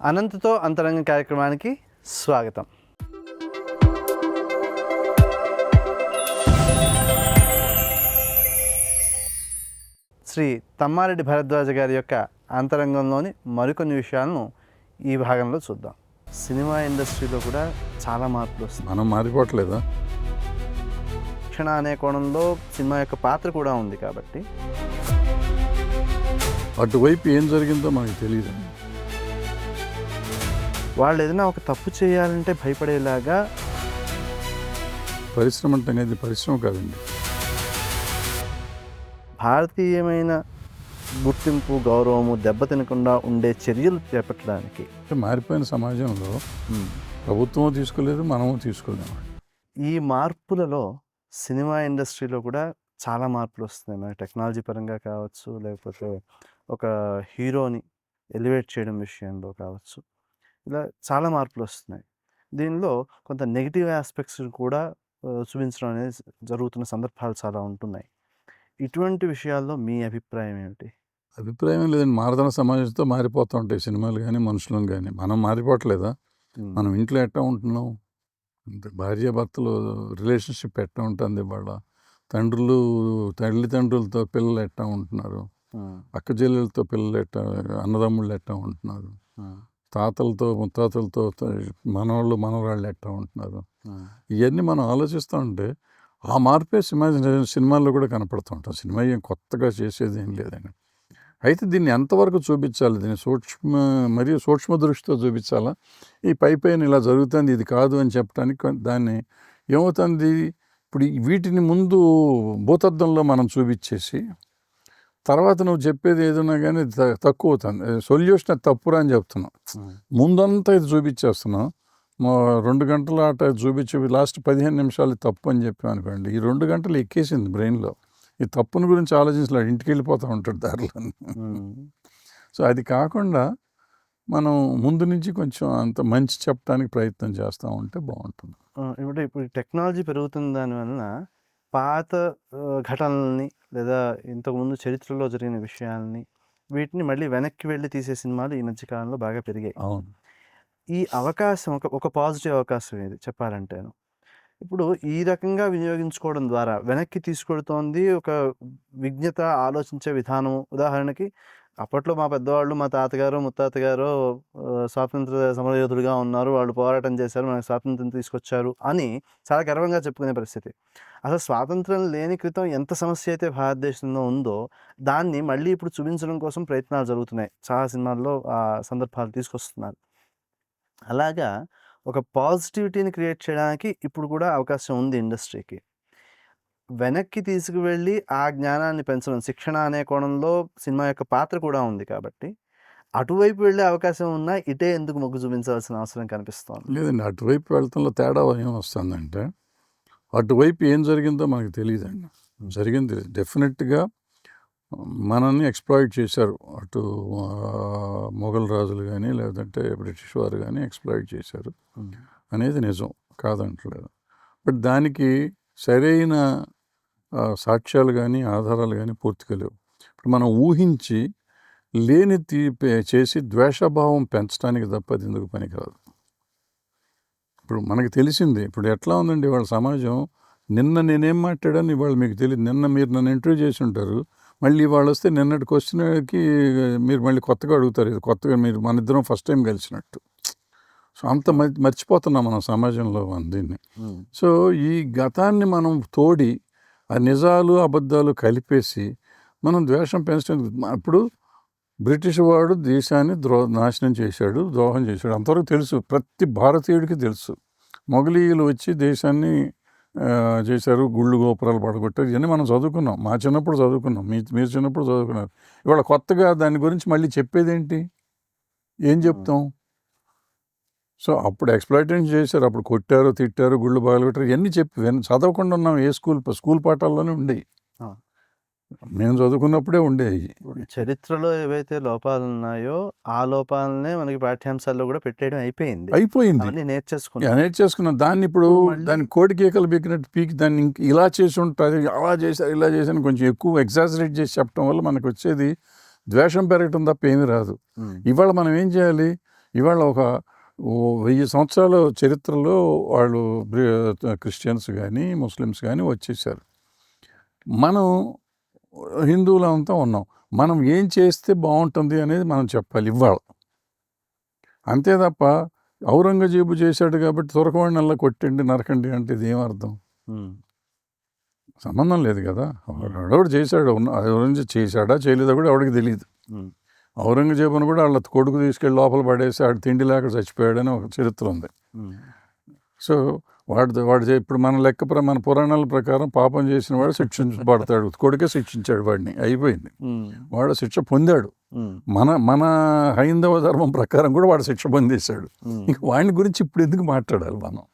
అనంతతో అంతరంగం కార్యక్రమానికి స్వాగతం. శ్రీ తమ్మారెడ్డి భరద్వాజ గారి యొక్క అంతరంగంలోని మరికొన్ని విషయాలను ఈ భాగంలో చూద్దాం. సినిమా ఇండస్ట్రీలో కూడా చాలా మార్పులు వస్తాయి. మనం మారిపోవట్లేదా? శిక్షణ అనే కోణంలో సినిమా యొక్క పాత్ర కూడా ఉంది కాబట్టి అటువైపు ఏం జరిగిందో మనకు తెలియదు. వాళ్ళు ఏదైనా ఒక తప్పు చేయాలంటే భయపడేలాగా పరిశ్రమ అంటే అనేది పరిశ్రమ కాదండి. భారతీయమైన గుర్తింపు గౌరవము దెబ్బతినకుండా ఉండే చర్యలు చేపట్టడానికి మారిపోయిన సమాజంలో ప్రభుత్వం తీసుకోలేదు, మనము తీసుకోలేము. ఈ మార్పులలో సినిమా ఇండస్ట్రీలో కూడా చాలా మార్పులు వస్తున్నాయి. మన టెక్నాలజీ పరంగా కావచ్చు, లేకపోతే ఒక హీరోని ఎలివేట్ చేయడం విషయంలో కావచ్చు, ఇలా చాలా మార్పులు వస్తున్నాయి. దీనిలో కొంత నెగిటివ్ ఆస్పెక్ట్స్ కూడా చూపించడం అనేది జరుగుతున్న సందర్భాలు చాలా ఉంటున్నాయి. ఇటువంటి విషయాల్లో మీ అభిప్రాయం ఏమిటి? అభిప్రాయం లేదండి. మారుతున్న సమాజంతో మారిపోతూ ఉంటాయి సినిమాలు కానీ మనుషులను కానీ. మనం మారిపోవట్లేదా? మనం ఇంట్లో ఎట్టా ఉంటున్నాం, భార్యాభర్తలు రిలేషన్షిప్ ఎట్టా ఉంటుంది, వాళ్ళ తల్లిదండ్రులతో పిల్లలు ఎట్టా ఉంటున్నారు, అక్క చెల్లెలతో పిల్లలు ఎట్టా, అన్నదమ్ముళ్ళు ఎట్టా ఉంటున్నారు, తాతలతో ముత్తాతలతో మనవాళ్ళు మనవరాళ్ళు ఎట్టా ఉంటున్నారు, ఇవన్నీ మనం ఆలోచిస్తూ ఉంటే ఆ మార్పే సినిమాల్లో కూడా కనపడుతూ ఉంటాం. సినిమా ఏం కొత్తగా చేసేది ఏం లేదండి. అయితే దీన్ని ఎంతవరకు చూపించాలి, దీన్ని మరియు సూక్ష్మ దృష్టితో చూపించాలా, ఈ పైన ఇలా జరుగుతుంది ఇది కాదు అని చెప్పడానికి దాన్ని ఏమవుతుంది, ఇప్పుడు వీటిని ముందు భూతద్దంలో మనం చూపించేసి తర్వాత నువ్వు చెప్పేది ఏదన్నా కానీ తక్కువ అవుతుంది. సొల్యూషన్ అది తప్పురా అని చెప్తున్నాం. ముందంతా ఇది చూపించేస్తున్నాం, 2 గంటల ఆట చూపించి లాస్ట్ 15 నిమిషాలు తప్పు అని చెప్పాం అనుకోండి, ఈ 2 గంటలు ఎక్కేసింది బ్రెయిన్లో. ఈ తప్పుని గురించి ఆలోచించలేడు, ఇంటికి వెళ్ళిపోతూ ఉంటాడు దారిలో. సో అది కాకుండా మనం ముందు నుంచి కొంచెం అంత మంచి చెప్పడానికి ప్రయత్నం చేస్తూ ఉంటే బాగుంటుంది. ఇప్పుడు టెక్నాలజీ పెరుగుతున్న దానివల్ల పాత ఘటనల్ని లేదా ఇంతకుముందు చరిత్రలో జరిగిన విషయాల్ని వీటిని మళ్ళీ వెనక్కి వెళ్ళి తీసే సినిమాలు ఈ మధ్యకాలంలో బాగా పెరిగాయి. అవును, ఈ అవకాశం ఒక పాజిటివ్ అవకాశం ఇది చెప్పాలంటేను. ఇప్పుడు ఈ రకంగా వినియోగించుకోవడం ద్వారా వెనక్కి తీసుకెడుతోంది ఒక విజ్ఞత, ఆలోచించే విధానం. ఉదాహరణకి అప్పట్లో మా పెద్దవాళ్ళు, మా తాతగారు ముత్తాతగారు స్వాతంత్ర సమరయోధుడుగా ఉన్నారు, వాళ్ళు పోరాటం చేశారు, మనకు స్వాతంత్రం తీసుకొచ్చారు అని చాలా గర్వంగా చెప్పుకునే పరిస్థితి. అసలు స్వాతంత్రం లేని క్రితం ఎంత సమస్య అయితే భారతదేశంలో ఉందో దాన్ని మళ్ళీ ఇప్పుడు చూపించడం కోసం ప్రయత్నాలు జరుగుతున్నాయి. చాలా సినిమాల్లో ఆ సందర్భాలు తీసుకొస్తున్నారు. అలాగా ఒక పాజిటివిటీని క్రియేట్ చేయడానికి ఇప్పుడు కూడా అవకాశం ఉంది ఇండస్ట్రీకి. వెనక్కి తీసుకువెళ్ళి ఆ జ్ఞానాన్ని పెంచడం, శిక్షణ అనే కోణంలో సినిమా యొక్క పాత్ర కూడా ఉంది కాబట్టి అటువైపు వెళ్ళే అవకాశం ఉన్నా ఇటే ఎందుకు మొగ్గు చూపించాల్సిన అవసరం కనిపిస్తోంది? లేదండి, అటువైపు వెళ్తంలో తేడా ఏం వస్తుందంటే అటువైపు ఏం జరిగిందో మనకు తెలియదండి. జరిగింది డెఫినెట్గా మనల్ని ఎక్స్ప్లాయిట్ చేశారు. అటు మొఘల్ రాజులు కానీ లేదంటే బ్రిటిష్ వారు కానీ ఎక్స్ప్లాయిట్ చేశారు అనేది నిజం, కాదంటలేదు. బట్ దానికి సరైన సాక్ష్యాలు కానీ ఆధారాలు కానీ పూర్తిగా లేవు. ఇప్పుడు మనం ఊహించి లేని చేసి ద్వేషభావం పెంచడానికి తప్ప అది ఎందుకు పనికిరాదు. ఇప్పుడు మనకు తెలిసింది, ఇప్పుడు ఎట్లా ఉందండి వాళ్ళ సమాజం. నిన్న నేనేం మాట్లాడాను ఇవాళ మీకు తెలియదు. నిన్న మీరు నన్ను ఇంటర్వ్యూ చేసి ఉంటారు, మళ్ళీ వాళ్ళు వస్తే నిన్నటి క్వశ్చన్కి మీరు మళ్ళీ కొత్తగా అడుగుతారు. ఇది కొత్తగా మీరు మన ఇద్దరం ఫస్ట్ టైం కలిసినట్టు. సో అంత మర్చిపోతున్నాం మనం సమాజంలో దీన్ని. సో ఈ గతాన్ని మనం తోడి ఆ నిజాలు అబద్ధాలు కలిపేసి మనం ద్వేషం పెంచడం. అప్పుడు బ్రిటిష్ వాడు దేశాన్ని నాశనం చేశాడు, ద్రోహం చేశాడు, అంతవరకు తెలుసు, ప్రతి భారతీయుడికి తెలుసు. మొఘలీయులు వచ్చి దేశాన్ని చేశారు, గుళ్ళు గోపురాలు పడగొట్టారు, ఇవన్నీ మనం చదువుకున్నాం. మా చిన్నప్పుడు చదువుకున్నాం, మీరు చిన్నప్పుడు చదువుకున్నారు. ఇవాళ కొత్తగా దాని గురించి మళ్ళీ చెప్పేదేంటి, ఏం చెప్తాం? సో అప్పుడు ఎక్స్‌ప్లాయిటేషన్ చేశారు, అప్పుడు కొట్టారు, తిట్టారు, గుళ్ళు పగలగొట్టారు, ఇవన్నీ చదవకుండా ఉన్నాం. ఏ స్కూల్ పాఠాల్లోనే ఉండేవి, మేము చదువుకున్నప్పుడే ఉండేవి. చరిత్రలో ఏవైతే లోపాలు ఉన్నాయో ఆ లోపాలనే మనకి పాఠ్యాంశాల్లో కూడా పెట్టేయడం అయిపోయింది. నేర్చేసుకున్నాం. దాన్ని ఇప్పుడు దాన్ని కోడి కేకలు పీకినట్టు పీకి దాన్ని ఇలా చేసి ఉంటుంది, అలా చేశారు, ఇలా చేశాను కొంచెం ఎక్కువ ఎగ్జాజరేట్ చేసి చెప్పడం వల్ల మనకు వచ్చేది ద్వేషం పెరగటం తప్ప ఏమీ రాదు. ఇవాళ మనం ఏం చేయాలి, ఇవాళ ఒక 1000 సంవత్సరాల చరిత్రలో వాళ్ళు క్రిస్టియన్స్ కానీ ముస్లిమ్స్ కానీ వచ్చేసారు. మనం హిందువులంతా ఉన్నాం. మనం ఏం చేస్తే బాగుంటుంది అనేది మనం చెప్పాలి ఇవాళ. అంతే తప్ప ఔరంగజేబు చేశాడు కాబట్టి తురకవాడినల్లా కొట్టండి నరకండి అంటే ఇది ఏమర్థం? సంబంధం లేదు కదా. ఎవడెవడు చేశాడు, ఔరంగజేబు చేశాడా చేయలేదా కూడా ఎవడికి తెలియదు. ఔరంగజేబును కూడా వాళ్ళ కొడుకు తీసుకెళ్ళి లోపల పడేసి ఆడు తిండి లేక చచ్చిపోయాడని ఒక చరిత్ర ఉంది. సో వాడు ఇప్పుడు మన మన పురాణాల ప్రకారం పాపం చేసిన వాడు శిక్షించబడతాడు. కొడుకే శిక్షించాడు వాడిని, అయిపోయింది. వాడు శిక్ష పొందాడు. మన హైందవ ధర్మం ప్రకారం కూడా వాడు శిక్ష పొందేశాడు. ఇంక వాడిని గురించి ఇప్పుడు ఎందుకు మాట్లాడాలి మనం?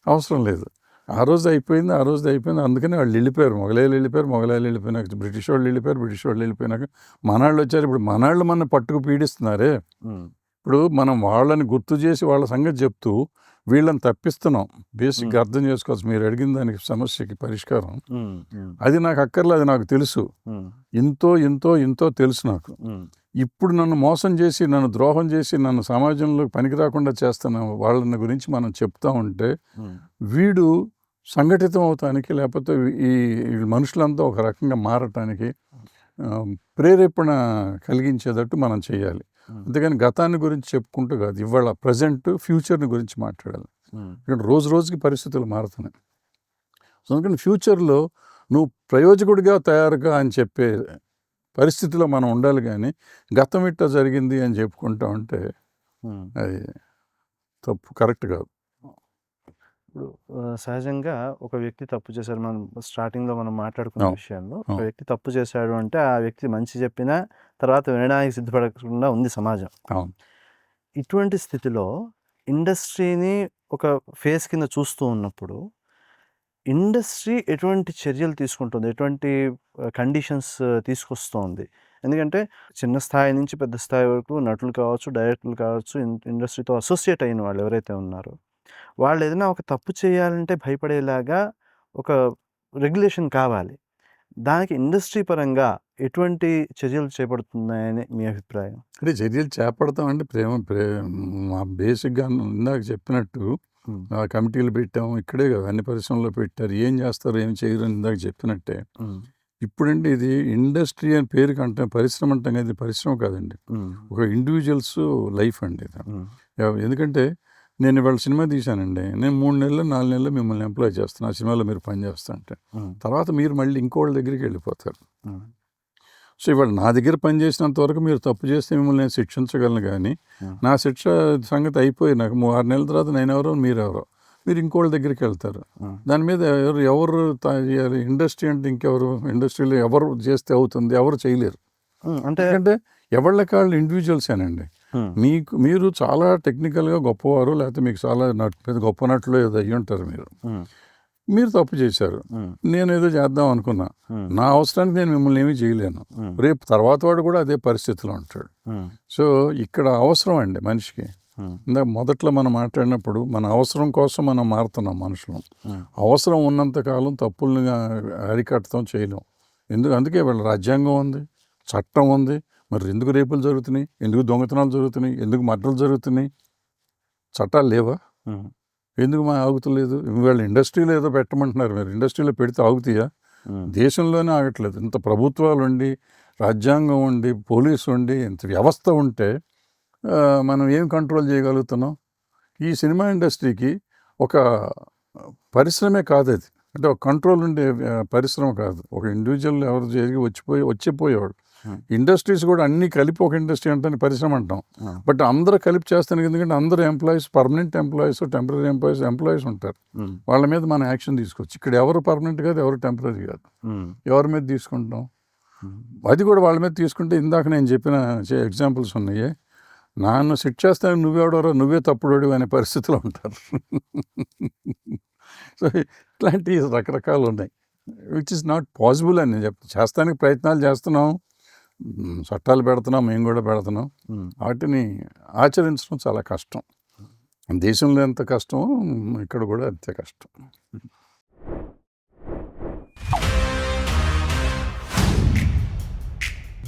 అవసరం లేదు. ఆ రోజు అయిపోయింది. అందుకని వాళ్ళు వెళ్ళిపోయారు. మొగలాయిలు వెళ్ళిపోయినాక బ్రిటిష్ వాళ్ళు వెళ్ళిపోయినాక మనాళ్ళు వచ్చారు. ఇప్పుడు మనాళ్ళు మన పట్టుకు పీడిస్తున్నారే. ఇప్పుడు మనం వాళ్ళని గుర్తు చేసి వాళ్ళ సంగతి చెప్తూ వీళ్ళని తప్పిస్తున్నాం. బేసిక్గా అర్థం చేసుకోవచ్చు. మీరు అడిగిన దానికి సమస్యకి పరిష్కారం అది నాకు అక్కర్లేదు, అది నాకు తెలుసు. ఎంతో తెలుసు నాకు. ఇప్పుడు నన్ను మోసం చేసి, నన్ను ద్రోహం చేసి, నన్ను సమాజంలో పనికి రాకుండా చేస్తున్న వాళ్ళని గురించి మనం చెప్తా ఉంటే వీడు సంఘటితం అవటానికి, లేకపోతే ఈ మనుషులంతా ఒక రకంగా మారటానికి ప్రేరేపణ కలిగించేటట్టు మనం చేయాలి. అంతేగాని గతాన్ని గురించి చెప్పుకుంటూ కాదు. ఇవాళ ప్రజెంట్ ఫ్యూచర్ని గురించి మాట్లాడాలి. ఎందుకంటే రోజుకి పరిస్థితులు మారుతున్నాయి. సో అందుకని ఫ్యూచర్లో నువ్వు ప్రయోజకుడిగా తయారుగా అని చెప్పే పరిస్థితిలో మనం ఉండాలి. కానీ గతం ఇట్లా జరిగింది అని చెప్పుకుంటా ఉంటే అది తప్పు, కరెక్ట్ కాదు. ఇప్పుడు సహజంగా ఒక వ్యక్తి తప్పు చేశారు. మనం స్టార్టింగ్లో మనం మాట్లాడుకున్న విషయంలో ఒక వ్యక్తి తప్పు చేశాడు అంటే ఆ వ్యక్తి మంచి చెప్పినా తర్వాత వినడానికి సిద్ధపడకుండా ఉంది సమాజం. ఇటువంటి స్థితిలో ఇండస్ట్రీని ఒక ఫేస్ కింద చూస్తూ ఉన్నప్పుడు ఇండస్ట్రీ ఎటువంటి చర్యలు తీసుకుంటుంది, ఎటువంటి కండిషన్స్ తీసుకొస్తుంది? ఎందుకంటే చిన్న స్థాయి నుంచి పెద్ద స్థాయి వరకు నటులు కావచ్చు, డైరెక్టర్లు కావచ్చు, ఇండస్ట్రీతో అసోసియేట్ అయిన వాళ్ళు ఎవరైతే ఉన్నారో వాళ్ళు ఏదైనా ఒక తప్పు చేయాలంటే భయపడేలాగా ఒక రెగ్యులేషన్ కావాలి. దానికి ఇండస్ట్రీ పరంగా ఎటువంటి చర్యలు చేపడుతున్నాయని మీ అభిప్రాయం? అంటే చర్యలు చేపడతామంటే మా బేసిక్గా ఇందాక చెప్పినట్టు కమిటీలు పెట్టాము. ఇక్కడే కదా అన్ని పరిశ్రమలో పెట్టారు. ఏం చేస్తారు ఏం చేయరు అని ఇందాక చెప్పినట్టే. ఇప్పుడంటే ఇది ఇండస్ట్రీ అని పేరు కంటే పరిశ్రమ అంటాం కదా, ఇది పరిశ్రమ కాదండి, ఒక ఇండివిజువల్స్ లైఫ్ అండి ఇది. ఎందుకంటే నేను ఇవాళ సినిమా తీశానండి, నేను 3 నెలలు 4 నెలలు మిమ్మల్ని ఎంప్లాయ్ చేస్తాను. ఆ సినిమాలో మీరు పని చేస్తా అంటే తర్వాత మీరు మళ్ళీ ఇంకోళ్ళ దగ్గరికి వెళ్ళిపోతారు. సో ఇవాళ నా దగ్గర పని చేసినంత వరకు మీరు తప్పు చేస్తే మిమ్మల్ని నేను శిక్షించగలను. కానీ నా శిక్ష సంగతి అయిపోయి నాకు 6 నెలల తర్వాత నేనెవరో మీరెవరో, మీరు ఇంకోళ్ళ దగ్గరికి వెళ్తారు. దాని మీద ఎవరు ఇండస్ట్రీ అంటే ఇంకెవరు, ఇండస్ట్రీలో ఎవరు చేస్తే అవుతుంది, ఎవరు చేయలేరు. అంటే ఎవళ్ళ కాళ్ళు ఇండివిజువల్సేనండి. మీరు చాలా టెక్నికల్గా గొప్పవారు, లేకపోతే మీకు చాలా పెద్ద గొప్ప నటులు ఏదో అయ్యి ఉంటారు. మీరు తప్పు చేశారు, నేను ఏదో చేద్దాం అనుకున్నా, నా అవసరానికి నేను మిమ్మల్ని ఏమీ చేయలేను. రేపు తర్వాత వాడు కూడా అదే పరిస్థితిలో ఉంటాడు. సో ఇక్కడ అవసరం అండి మనిషికి. ఇందాక మొదట్లో మనం మాట్లాడినప్పుడు మన అవసరం కోసం మనం మారుతున్నాం మనుషులు. అవసరం ఉన్నంతకాలం తప్పుల్ని అరికట్టడం చేయలేం. అందుకే వాళ్ళ రాజ్యాంగం ఉంది, చట్టం ఉంది. మరి ఎందుకు రేపులు జరుగుతున్నాయి, ఎందుకు దొంగతనాలు జరుగుతున్నాయి, ఎందుకు మర్డర్లు జరుగుతున్నాయి? చట్టాలు లేవా? ఎందుకు ఆగుతలేదు? వీళ్ళ ఇండస్ట్రీలో ఏదో పెట్టమంటున్నారు, మీరు ఇండస్ట్రీలో పెడితే ఆగుతాయా? దేశంలోనే ఆగట్లేదు. ఇంత ప్రభుత్వాలు ఉండి, రాజ్యాంగం ఉండి, పోలీసు ఉండి, ఇంత వ్యవస్థ ఉంటే మనం ఏం కంట్రోల్ చేయగలుగుతున్నాం? ఈ సినిమా ఇండస్ట్రీకి ఒక పరిశ్రమే కాదు అది. అంటే ఒక కంట్రోల్ ఉండే పరిశ్రమ కాదు. ఒక ఇండివిజువల్ ఎవరు జరిగి వచ్చిపోయేవాడు. ఇండస్ట్రీస్ కూడా అన్నీ కలిపి ఒక ఇండస్ట్రీ అంటే పరిశ్రమ అంటాం. బట్ అందరూ కలిపి చేస్తాను, ఎందుకంటే అందరూ employees, permanent employees, temporary employees ఉంటారు. వాళ్ళ మీద మనం యాక్షన్ తీసుకోవచ్చు. ఇక్కడ ఎవరు పర్మనెంట్ కాదు, ఎవరు టెంపరీ కాదు. ఎవరి మీద తీసుకుంటాం? అది కూడా వాళ్ళ మీద తీసుకుంటే ఇందాక నేను చెప్పిన ఎగ్జాంపుల్స్ ఉన్నాయి. నన్ను సెట్ చేస్తాను, నువ్వెవడో, నువ్వే తప్పుడోడు అనే పరిస్థితిలో ఉంటారు. సో ఇట్లాంటి రకరకాలు ఉన్నాయి, విచ్ ఇస్ నాట్ పాసిబుల్ అని నేను చేస్తానికి ప్రయత్నాలు చేస్తున్నాం, చట్టాలు పెడుతున్నాం, మేము కూడా పెడుతున్నాం. వాటిని ఆచరించడం చాలా కష్టం. దేశంలో ఎంత కష్టమో ఇక్కడ కూడా అంతే కష్టం.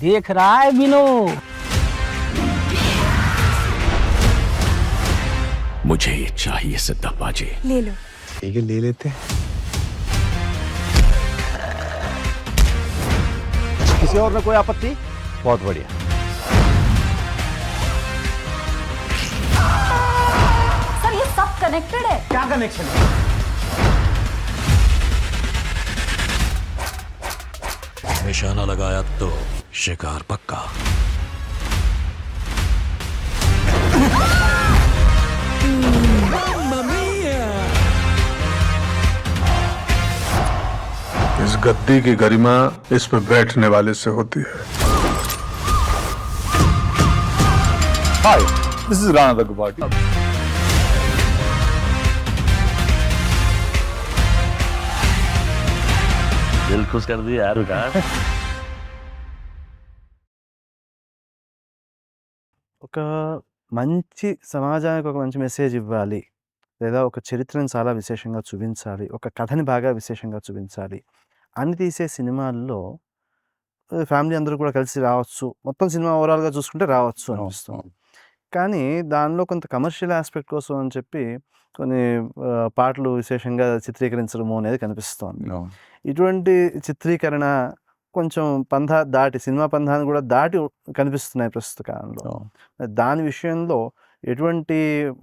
देख रहा है विनोद। मुझे ये चाहिए सिद्धप्पा जी। ले लो। ठीक है, ले लेते हैं। किसी और में कोई आपत्ति? बहुत बढ़िया। सर ये सब कनेक्टेड है। क्या कनेक्शन है? निशाना लगाया तो शिकार पक्का। इस गद्दी की गरिमा इस पे बैठने वाले से होती है। Hi, this is Rana Daggubati. दिल खुश कर दिया यार विकास। ఒక మంచి సమాజానికి ఒక మంచి మెసేజ్ ఇవ్వాలి, లేదా ఒక చరిత్రను చాలా విశేషంగా చూపించాలి, ఒక కథని బాగా విశేషంగా చూపించాలి అని తీసే సినిమాల్లో ఫ్యామిలీ అందరూ కూడా కలిసి రావచ్చు, మొత్తం సినిమా ఓవరాల్గా చూసుకుంటే రావచ్చు అనిపిస్తుంది. కానీ దానిలో కొంత కమర్షియల్ ఆస్పెక్ట్ కోసం అని చెప్పి కొన్ని పాటలు విశేషంగా చిత్రీకరించడము అనేది కనిపిస్తోంది. ఇటువంటి చిత్రీకరణ కొంచెం పంధా దాటి, సినిమా పంధాన్ని కూడా దాటి కనిపిస్తున్నాయి ప్రస్తుత కాలంలో. దాని విషయంలో ఎటువంటి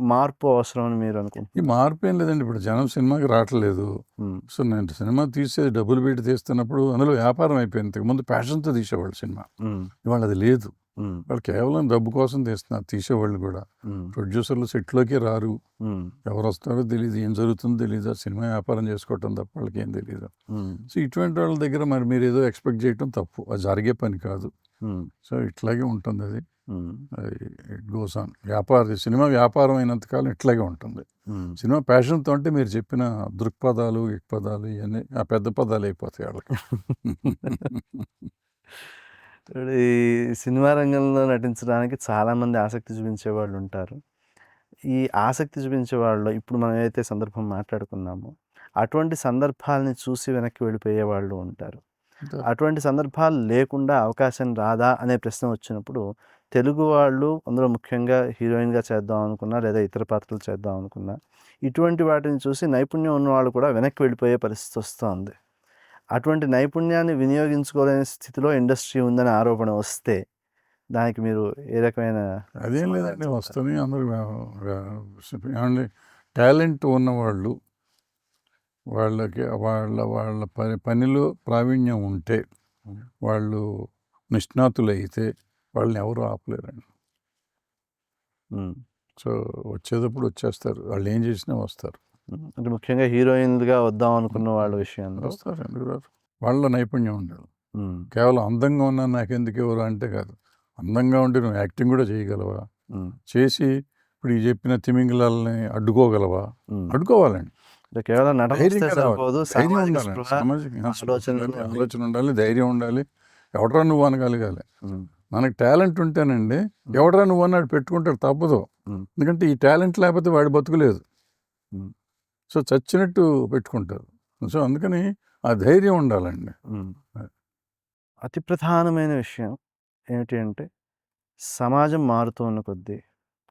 మార్పు అవసరం అని మీరు అనుకుంటున్నారు? ఈ మార్పు ఏం లేదండి. ఇప్పుడు జనం సినిమాకి రావట్లేదు. సో నేను సినిమా తీసే డబ్బులు పెట్టి తీస్తున్నప్పుడు అందులో వ్యాపారం అయిపోయింది. ఇంతకుముందు ప్యాషన్తో తీసేవాళ్ళు సినిమా, ఇవాళ అది లేదు. వాళ్ళు కేవలం డబ్బు కోసం తీస్తున్నారు తీసేవాళ్ళు కూడా. ప్రొడ్యూసర్లు సెట్లోకి రారు, ఎవరు వస్తారో తెలియదు, ఏం జరుగుతుందో తెలియదు, ఆ సినిమా వ్యాపారం చేసుకోవటం తప్ప వాళ్ళకి ఏం తెలియదు. సో ఇటువంటి వాళ్ళ దగ్గర మరి మీరు ఏదో ఎక్స్పెక్ట్ చేయటం తప్పు, అది జరిగే పని కాదు. సో ఇట్లాగే ఉంటుంది అది. It goes on. సినిమా వ్యాపారం అయినంతకాలం ఇట్లాగే ఉంటుంది. సినిమా ప్యాషన్తో అంటే మీరు చెప్పిన దృక్పథాలు పదాలు ఇవన్నీ ఆ పెద్ద పదాలు అయిపోతాయి వాళ్ళకి. ఈ సినిమా రంగంలో నటించడానికి చాలామంది ఆసక్తి చూపించే వాళ్ళు ఉంటారు. ఈ ఆసక్తి చూపించే వాళ్ళలో ఇప్పుడు మనం ఏదైతే సందర్భం మాట్లాడుకున్నామో అటువంటి సందర్భాలని చూసి వెనక్కి వెళ్ళిపోయే వాళ్ళు ఉంటారు. అటువంటి సందర్భాలు లేకుండా అవకాశం రాదా అనే ప్రశ్న వచ్చినప్పుడు తెలుగు వాళ్ళు, అందులో ముఖ్యంగా హీరోయిన్గా చేద్దాం అనుకున్నా లేదా ఇతర పాత్రలు చేద్దాం అనుకున్నా, ఇటువంటి వాటిని చూసి నైపుణ్యం ఉన్నవాళ్ళు కూడా వెనక్కి వెళ్ళిపోయే పరిస్థితి వస్తుంది. అటువంటి నైపుణ్యాన్ని వినియోగించుకోలేని స్థితిలో ఇండస్ట్రీ ఉందని ఆరోపణ వస్తే దానికి మీరు ఏ రకమైన? అదేం లేదండి, వస్తుంది. అందరూ ఏమండి, టాలెంట్ ఉన్నవాళ్ళు వాళ్ళకి వాళ్ళ పనిలో ప్రావీణ్యం ఉంటే, వాళ్ళు నిష్ణాతులైతే వాళ్ళని ఎవరు ఆపలేరండి. సో వచ్చేటప్పుడు వచ్చేస్తారు, వాళ్ళు ఏం చేసినా వస్తారు. అంటే ముఖ్యంగా హీరోయిన్లుగా వద్దాం అనుకున్న వాళ్ళ విషయంలో వస్తారు. ఎందుకు రారు? వాళ్ళ నైపుణ్యం ఉండాలి. కేవలం అందంగా ఉన్నా నాకెందుకు ఎవరు అంటే కాదు, అందంగా ఉంటే నువ్వు యాక్టింగ్ కూడా చేయగలవా, చేసి ఇప్పుడు ఈ చెప్పిన తిమింగలాలని అడ్డుకోగలవా? అడ్డుకోవాలండి. కేవలం ఆలోచన ఉండాలి, ధైర్యం ఉండాలి. ఎవడరా నువ్వు అనగలగాలి. మనకి టాలెంట్ ఉంటేనండి ఎవడరా నువ్వు అన్నాడు పెట్టుకుంటాడు, తప్పదు. ఎందుకంటే ఈ టాలెంట్ లేకపోతే వాడి బతుకులేదు. సో చచ్చినట్టు పెట్టుకుంటారు. సో అందుకని ఆ ధైర్యం ఉండాలండి. అతి ప్రధానమైన విషయం ఏమిటి అంటే, సమాజం మారుతూ ఉన్న కొద్దీ,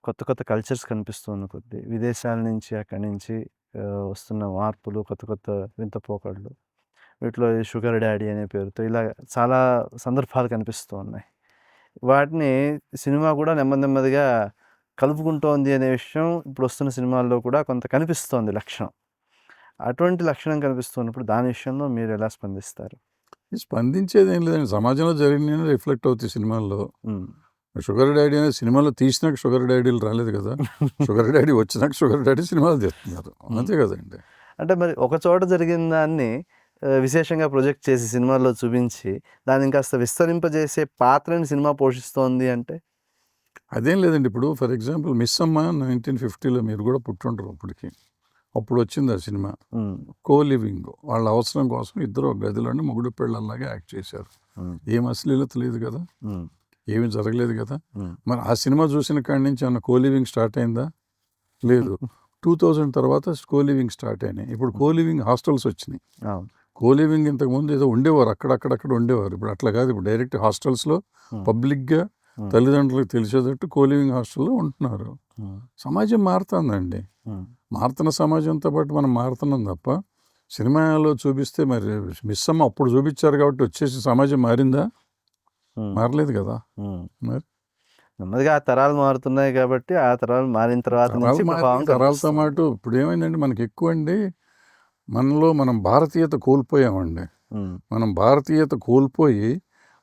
కొత్త కొత్త కల్చర్స్ కనిపిస్తూ ఉన్న కొద్దీ, విదేశాల నుంచి అక్కడి నుంచి వస్తున్న మార్పులు, కొత్త కొత్త వింత పోకళ్ళు, వీటిలో షుగర్ డాడీ అనే పేరుతో ఇలా చాలా సందర్భాలు కనిపిస్తూ ఉన్నాయి. వాటిని సినిమా కూడా నెమ్మదిగా కలుపుకుంటోంది అనే విషయం ఇప్పుడు వస్తున్న సినిమాల్లో కూడా కొంత కనిపిస్తోంది లక్షణం. అటువంటి లక్షణం కనిపిస్తున్నప్పుడు దాని విషయంలో మీరు ఎలా స్పందిస్తారు? స్పందించేది ఏం లేదండి, సమాజంలో జరిగిన రిఫ్లెక్ట్ అవుతాయి సినిమాల్లో. షుగర్ డాడీ అనే సినిమాలో తీసినాక షుగర్ డాడీలు రాలేదు కదా, షుగర్ డాడీ వచ్చినాక షుగర్ డాడీ సినిమాలు తీస్తున్నారు, అంతే కదండి. అంటే మరి ఒక చోట జరిగిన దాన్ని విశేషంగా ప్రొజెక్ట్ చేసి సినిమాల్లో చూపించి దాన్ని ఇంకాస్త విస్తరింపజేసే పాత్రని సినిమా పోషిస్తోంది అంటే అదేం లేదండి. ఇప్పుడు ఫర్ ఎగ్జాంపుల్ మిస్ అమ్మ 1950లో మీరు కూడా పుట్టుంటారు అప్పటికి. అప్పుడు వచ్చింది ఆ సినిమా. కో లివింగ్, వాళ్ళ అవసరం కోసం ఇద్దరు ఒక గదిలోనే మొగుడు పెళ్ళల్లాగా యాక్ట్ చేశారు. ఏం అశ్లీలత లేదు కదా, ఏమీ జరగలేదు కదా. మరి ఆ సినిమా చూసిన కాడి నుంచి ఏమన్నా కో లివింగ్ స్టార్ట్ అయిందా? లేదు. 2000 తర్వాత కో లివింగ్ స్టార్ట్ అయినాయి. ఇప్పుడు కో లివింగ్ హాస్టల్స్ వచ్చినాయి. కో లివింగ్ ఇంతకుముందు ఏదో ఉండేవారు, అక్కడక్కడ ఉండేవారు. ఇప్పుడు అట్లా కాదు, ఇప్పుడు డైరెక్ట్ హాస్టల్స్లో పబ్లిక్గా తల్లిదండ్రులకు తెలిసేటట్టు కో లివింగ్ హాస్టల్లో ఉంటున్నారు. సమాజం మారుతుందండి. మారుతున్న సమాజంతో పాటు మనం మారుతున్నాం తప్ప సినిమాలో చూపిస్తే మరి మిస్ అమ్మ అప్పుడు చూపించారు కాబట్టి వచ్చేసి సమాజం మారిందా? మారలేదు కదా. మరి నెమ్మదిగా ఆ తరాలు మారుతున్నాయి కాబట్టి ఆ తరాలు మారిన తర్వాత నుంచి ప్రభావం తరాలతో కనిపిస్తుంది. పాటు ఇప్పుడు ఏమైందండి, మనకి ఎక్కువ అండి మనలో మనం భారతీయత కోల్పోయామండి. ఉమ్, మనం భారతీయత కోల్పోయి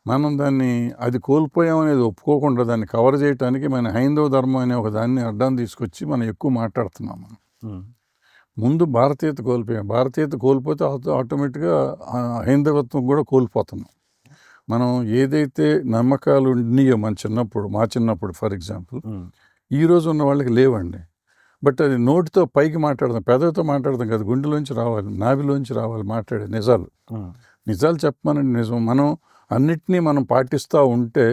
మనం దాన్ని అది కోల్పోయామనేది ఒప్పుకోకుండా దాన్ని కవర్ చేయడానికి మన హైందవ ధర్మం అనే ఒక దాన్ని అడ్డాన్ని తీసుకొచ్చి మనం ఎక్కువ మాట్లాడుతున్నాం. మనం ఉమ్, ముందు భారతీయత కోల్పోయాం. భారతీయత కోల్పోతే ఆటోమేటిక్గా హైందవత్వం కూడా కోల్పోతున్నాం. మనం ఏదైతే నమ్మకాలు ఉన్నాయో మా చిన్నప్పుడు ఫర్ ఎగ్జాంపుల్ ఉమ్, ఈ రోజు ఉన్న వాళ్ళకి లేవండి. బట్ అది నోటితో పైకి మాట్లాడదాం, పెదవితో మాట్లాడదాం కదా, గుండెలోంచి రావాలి, నాభిలోంచి రావాలి మాట్లాడే నిజాలు. ఉమ్, నిజాలు చెప్పమనండి. నిజం మనం అన్నిటినీ మనం పాటిస్తూ ఉంటే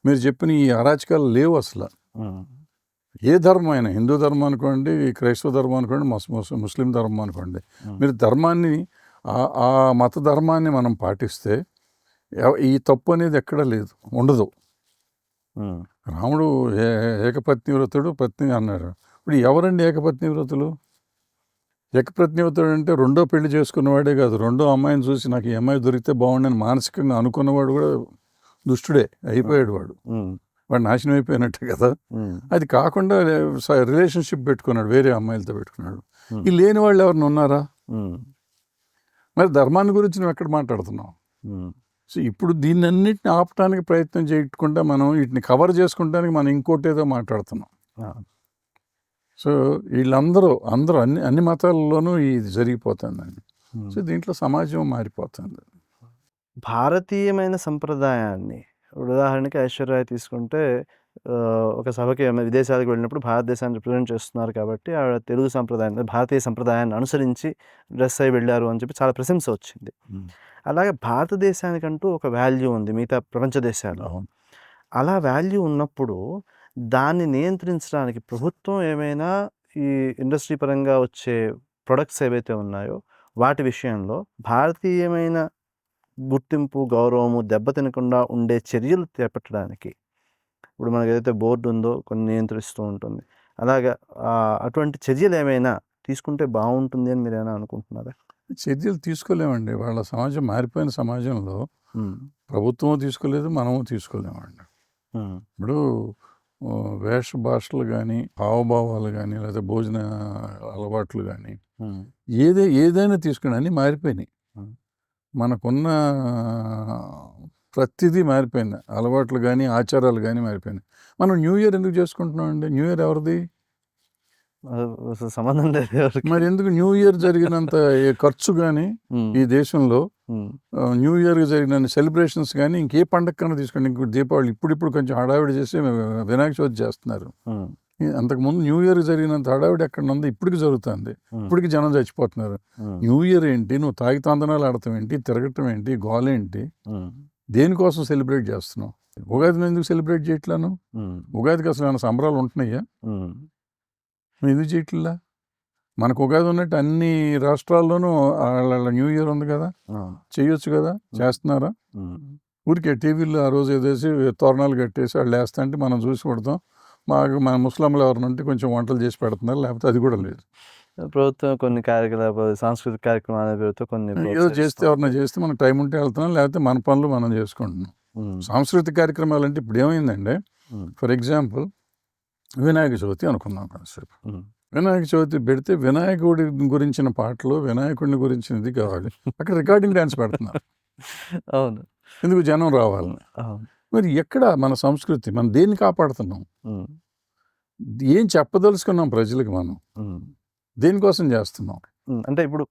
మీరు చెప్పిన ఈ అరాచకాలు లేవు అసలు. ఉమ్, ఏ ధర్మం అయినా, హిందూ ధర్మం అనుకోండి, క్రైస్తవ ధర్మం అనుకోండి, ముస్లిం ధర్మం అనుకోండి, మీరు ధర్మాన్ని ఆ మత ధర్మాన్ని మనం పాటిస్తే ఈ తప్పు అనేది ఎక్కడా లేదు, ఉండదు. ఉమ్, రాముడు ఏకపత్ని వ్రతుడు పత్ని అన్నాడు. ఇప్పుడు ఎవరండి ఏకపత్ని వ్రతులు? ఏకపత్ని వ్రతుడు అంటే రెండో పెళ్లి చేసుకున్నవాడే కాదు, రెండో అమ్మాయిని చూసి నాకు ఈ అమ్మాయి దొరికితే బాగుండని మానసికంగా అనుకున్నవాడు కూడా దుష్టుడే అయిపోయాడు. ఉమ్, వాడు నాశనం అయిపోయినట్టే కదా. ఉమ్, అది కాకుండా రిలేషన్షిప్ పెట్టుకున్నాడు, వేరే అమ్మాయిలతో పెట్టుకున్నాడు. ఈ లేని వాళ్ళు ఎవరిని ఉన్నారా? ఉమ్, మరి ధర్మాన్ని గురించి నువ్వు ఎక్కడ మాట్లాడుతున్నావు? ఉమ్, సో ఇప్పుడు దీన్నన్నిటిని ఆపడానికి ప్రయత్నం చేయకుండా మనం వీటిని కవర్ చేసుకుంటానికి మనం ఇంకోటి ఏదో మాట్లాడుతున్నాం. ఆ, సో వీళ్ళందరూ అన్ని మతాలలోనూ ఇది జరిగిపోతుందండి. ఉమ్. సో దీంట్లో సమాజం మారిపోతుంది. భారతీయమైన సంప్రదాయాన్ని ఇప్పుడు ఉదాహరణకి ఐశ్వర్య తీసుకుంటే ఒక సభకి విదేశాలకు వెళ్ళినప్పుడు భారతదేశాన్ని రిప్రజెంట్ చేస్తున్నారు కాబట్టి ఆవిడ తెలుగు సంప్రదాయాన్ని, భారతీయ సంప్రదాయాన్ని అనుసరించి డ్రెస్ అయి వెళ్ళారు అని చెప్పి చాలా ప్రశంస వచ్చింది. అలాగే భారతదేశానికంటూ ఒక వాల్యూ ఉంది మిగతా ప్రపంచ దేశాల్లో. అలా వాల్యూ ఉన్నప్పుడు దాన్ని నియంత్రించడానికి ప్రభుత్వం ఏమైనా ఈ ఇండస్ట్రీ పరంగా వచ్చే ప్రొడక్ట్స్ ఏవైతే ఉన్నాయో వాటి విషయంలో భారతీయమైన గుర్తింపు, గౌరవము దెబ్బతినకుండా ఉండే చర్యలు చేపట్టడానికి ఇప్పుడు మనకి ఏదైతే బోర్డు ఉందో కొన్ని నియంత్రిస్తూ ఉంటుంది. అలాగా అటువంటి చర్యలు ఏమైనా తీసుకుంటే బాగుంటుంది అని మీరు ఏమైనా అనుకుంటున్నారా? చర్యలు తీసుకోలేమండి. వాళ్ళ సమాజం మారిపోయిన సమాజంలో ప్రభుత్వం తీసుకోలేదు, మనము తీసుకోలేమండి. ఇప్పుడు వేష భాషలు కానీ, హావభావాలు కానీ, లేదా భోజన అలవాట్లు కానీ ఏదైనా తీసుకుని అన్నీ మారిపోయినాయి. మనకున్న ప్రతిదీ మారిపోయింది. అలవాట్లు కానీ, ఆచారాలు కానీ మారిపోయినాయి. మనం న్యూ ఇయర్ ఎందుకు చేసుకుంటున్నాం అండి? న్యూ ఇయర్ ఎవరిది? అసలు సంబంధం లేదు ఎవరికి. మరి ఎందుకు న్యూ ఇయర్ జరిగినంత ఖర్చు కానీ ఈ దేశంలో న్యూ ఇయర్కి జరిగిన సెలబ్రేషన్స్ కానీ ఇంకే పండగ కన్నా తీసుకోండి. ఇంకో దీపావళి ఇప్పుడు కొంచెం హడావిడి చేసి వినాయక చవితి చేస్తున్నారు. అంతకుముందు న్యూ ఇయర్కి జరిగినంత హడావిడి ఎక్కడ ఉంది? ఇప్పటికి జరుగుతుంది. ఇప్పటికి జనం చచ్చిపోతున్నారు. న్యూ ఇయర్ ఏంటి? నువ్వు తాగి తందనాలు ఆడటం ఏంటి? తిరగటం ఏంటి? గోలేంటి? దేనికోసం సెలబ్రేట్ చేస్తున్నావు? ఉగాదిని ఎందుకు సెలబ్రేట్ చేయట్లను? ఉగాదికి అసలు ఏమైనా సంబరాలు ఉంటున్నాయా? ఎందుకు చేయట్లా? మనకు ఉగాది ఉన్నట్టు అన్ని రాష్ట్రాల్లోనూ వాళ్ళ న్యూ ఇయర్ ఉంది కదా, చేయొచ్చు కదా. చేస్తున్నారా? ఊరికే టీవీలో ఆ రోజు ఏదేసి తోరణాలు కట్టేసి వాళ్ళు వేస్తా అంటే మనం చూసి కొడతాం. మన ముస్లింలు ఎవరిని ఉంటే కొంచెం వంటలు చేసి పెడుతున్నారు, లేకపోతే అది కూడా లేదు. ప్రభుత్వం కొన్ని కార్యకలాపాలు, సాంస్కృతిక కార్యక్రమాల పేరుతో కొన్ని ఏదో చేస్తే ఎవరైనా చేస్తే మనకు టైం ఉంటే వెళ్తున్నాం, లేకపోతే మన పనులు మనం చేసుకుంటున్నాం. సాంస్కృతిక కార్యక్రమాలు అంటే ఇప్పుడు ఏమైందంటే, ఫర్ ఎగ్జాంపుల్ వినాయక చవితి అనుకున్నాం కాసేపు. వినాయక చవితి పెడితే వినాయకుడి గురించిన పాటలు, వినాయకుడిని గురించినది కావాలి. అక్కడ రికార్డింగ్ డ్యాన్స్ పెడుతున్నారు. అవును, ఎందుకు? జనం రావాలని. మరి ఎక్కడ మన సంస్కృతి? మనం దేన్ని కాపాడుతున్నాం? ఏం చెప్పదలుచుకున్నాం ప్రజలకు? మనం దేనికోసం చేస్తున్నాం? అంటే ఇప్పుడు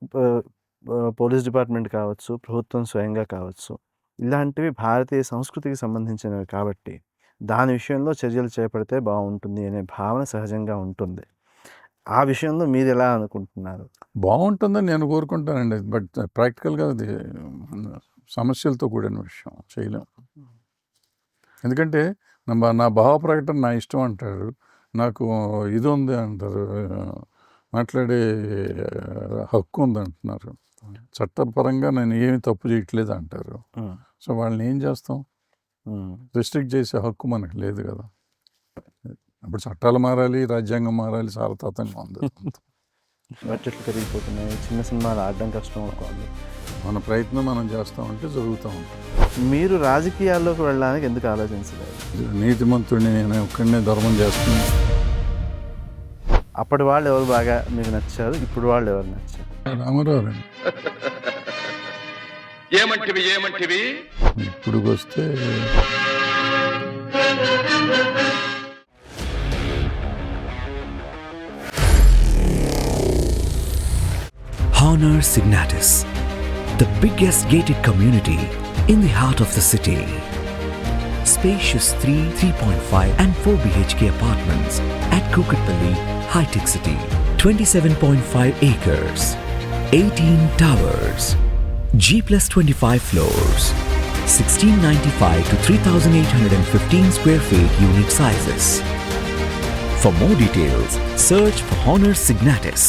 పోలీస్ డిపార్ట్మెంట్ కావచ్చు, ప్రభుత్వం స్వయంగా కావచ్చు, ఇలాంటివి భారతీయ సంస్కృతికి సంబంధించినవి కాబట్టి దాని విషయంలో చర్యలు చేపడితే బాగుంటుంది అనే భావన సహజంగా ఉంటుంది. ఆ విషయంలో మీరు ఎలా అనుకుంటున్నారు? బాగుంటుందని నేను కోరుకుంటానండి. బట్ ప్రాక్టికల్గా అది సమస్యలతో కూడిన విషయం, చేయలేం. ఎందుకంటే నా భావ ప్రకటన నా ఇష్టం అంటారు, నాకు ఇది ఉంది అంటారు, మాట్లాడే హక్కు ఉంది అంటున్నారు, చట్టపరంగా నేను ఏమి తప్పు చేయట్లేదు అంటారు. సో వాళ్ళని ఏం చేస్తాం? రిస్ట్రిక్ట్ చేసే హక్కు మనకు లేదు కదా. అప్పుడు చట్టాలు మారాలి, రాజ్యాంగం మారాలి, సారతాతంగా ఉంది. బడ్జెట్లు పెరిగిపోతున్నాయి, చిన్న సినిమాలు ఆడడం కష్టం అవుతుంది. మన ప్రయత్నం మనం చేస్తామంటే జరుగుతూ ఉంటుంది. మీరు రాజకీయాల్లోకి వెళ్ళడానికి ఎందుకు ఆలోచించలేదు? నీతిమంతుడిని నేను ఒక్కడనే ధర్మం చేస్తున్నాను. అప్పటి వాళ్ళు ఎవరు బాగా మీకు నచ్చారు, ఇప్పుడు వాళ్ళు ఎవరు నచ్చారు? రామారావు అండి. ఇప్పుడు వస్తే Honor Signatus, the biggest gated community in the heart of the city. Spacious 3, 3.5 and 4 BHK apartments at Kukatpalli, High-Tech City. 27.5 acres, 18 towers, G+25 floors, 1695 to 3815 square feet unit sizes. For more details, search for Honor Signatus.